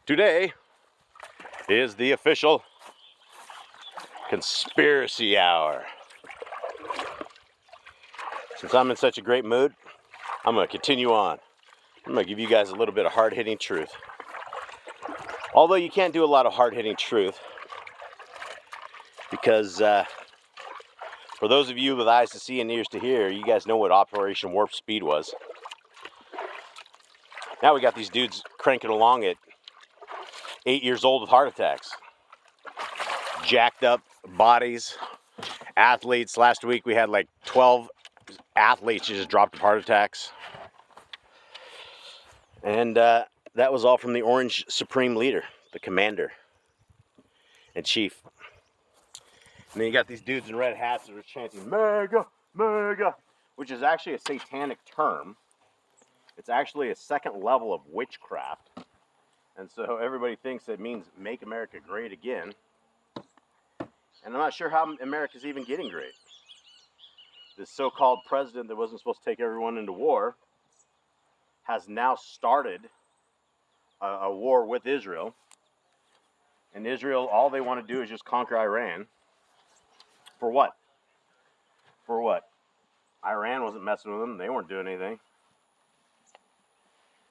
Today is the official conspiracy hour. Since I'm in such a great mood, I'm going to continue on. I'm going to give you guys a little bit of hard-hitting truth. Although you can't do a lot of hard-hitting truth, because for those of you with eyes to see and ears to hear, you guys know what Operation Warp Speed was. Now we got these dudes cranking along at 8 years old with heart attacks. Jacked up bodies, athletes. Last week we had like 12 athletes who just dropped of heart attacks. And that was all from the Orange Supreme Leader, the commander and chief. And then you got these dudes in red hats that are chanting, "Mega, mega," which is actually a satanic term. It's actually a second level of witchcraft. And so everybody thinks it means make America great again. And I'm not sure how America's even getting great. This so-called president that wasn't supposed to take everyone into war has now started a war with Israel. And Israel, all they want to do is just conquer Iran. For what? For what? Iran wasn't messing with them. They weren't doing anything.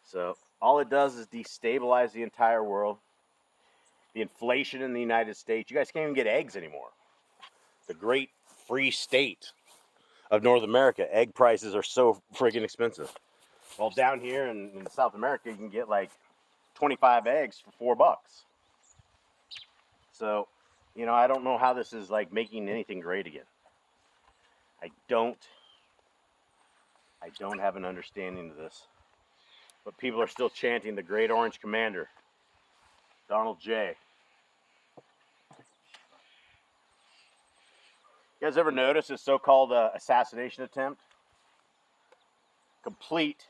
So all it does is destabilize the entire world. The inflation in the United States. You guys can't even get eggs anymore. The great free state of North America, egg prices are so freaking expensive. Well, down here in South America, you can get like 25 eggs for $4. So, I don't know how this is like making anything great again. I don't have an understanding of this. But people are still chanting the Great Orange Commander, Donald J. You guys ever notice this so-called assassination attempt? Complete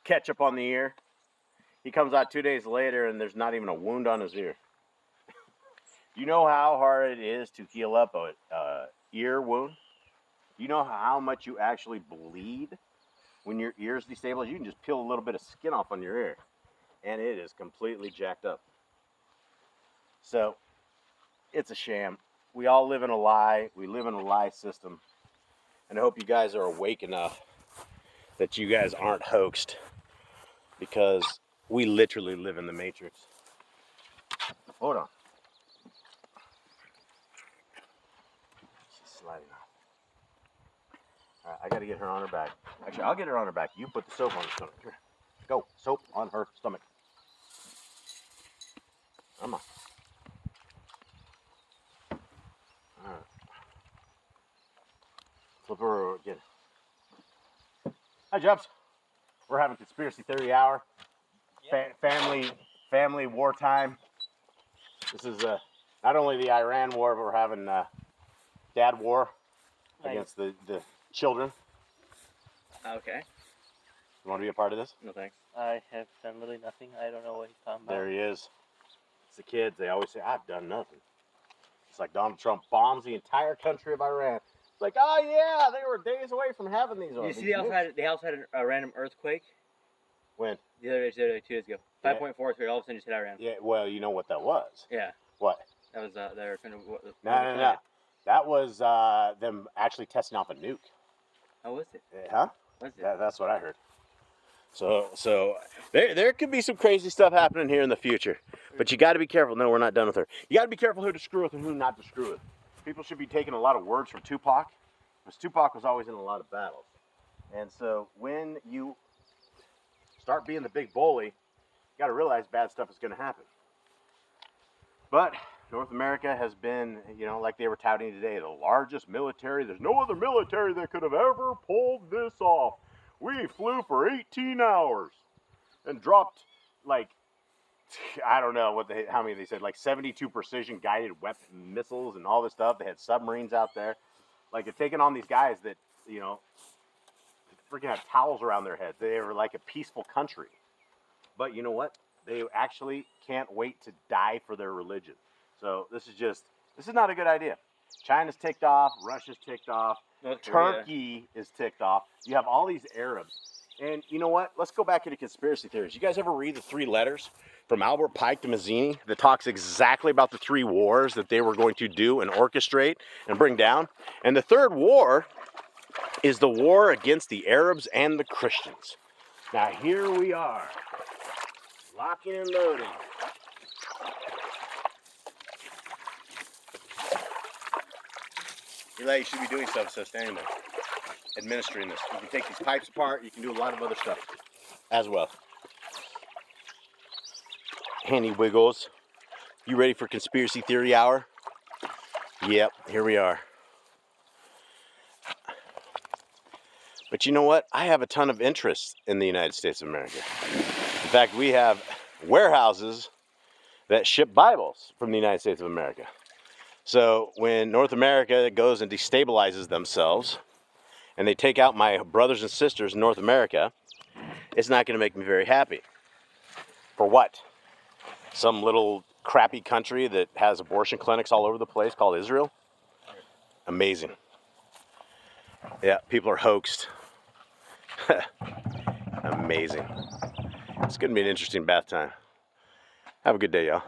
ketchup on the ear. He comes out 2 days later and there's not even a wound on his ear. You know how hard it is to heal up a ear wound? You know how much you actually bleed when your ear's destabilized? You can just peel a little bit of skin off on your ear and it is completely jacked up. So it's a sham. We all live in a lie. We live in a lie system. And I hope you guys are awake enough that you guys aren't hoaxed, because we literally live in the Matrix. Hold on. She's sliding off. All right, I got to get her on her back. Actually, I'll get her on her back. You put the soap on her stomach. Here. Go. Soap on her stomach. Come on. All right. Flip her over again. Hi, Jubs. We're having conspiracy theory hour. Family wartime. This is not only the Iran war, but we're having dad war against the children. Okay. You want to be a part of this? No thanks. I have done really nothing. I don't know what he's talking about. There he is. It's the kids. They always say, "I've done nothing." It's like Donald Trump bombs the entire country of Iran. It's like, oh yeah, they were days away from having these. You see, they also had a random earthquake. When? The other day, 2 days ago. 5.4, so all of a sudden just hit Iran. Yeah, well, you know what that was. Yeah. What? That was they were kind of. No. That was them actually testing off a nuke. How was it? Huh? Was it? That's what I heard. So there could be some crazy stuff happening here in the future, but you got to be careful. No, we're not done with her. You got to be careful who to screw with and who not to screw with. People should be taking a lot of words from Tupac, because Tupac was always in a lot of battles. And so when you start being the big bully, you got to realize bad stuff is going to happen. But North America has been, like they were touting today, the largest military. There's no other military that could have ever pulled this off. We flew for 18 hours and dropped, like, I don't know how many they said, like 72 precision guided weapon missiles and all this stuff. They had submarines out there. Like, they're taking on these guys that, freaking have towels around their heads. They were like a peaceful country. But you know what? They actually can't wait to die for their religion. So this is not a good idea. China's ticked off. Russia's ticked off. Turkey is ticked off. You have all these Arabs. And you know what? Let's go back into conspiracy theories. You guys ever read the 3 letters from Albert Pike to Mazzini that talks exactly about the 3 wars that they were going to do and orchestrate and bring down. And the 3rd war is the war against the Arabs and the Christians. Now here we are, locking and loading. Eli, you should be doing stuff, so standing there, administering this. You can take these pipes apart, you can do a lot of other stuff as well. Handy Wiggles, you ready for conspiracy theory hour? Yep, here we are. But you know what? I have a ton of interest in the United States of America. In fact, we have warehouses that ship Bibles from the United States of America. So when North America goes and destabilizes themselves and they take out my brothers and sisters in North America, it's not going to make me very happy. For what? Some little crappy country that has abortion clinics all over the place called Israel? Amazing. Yeah, people are hoaxed. Amazing. It's going to be an interesting bath time. Have a good day, y'all.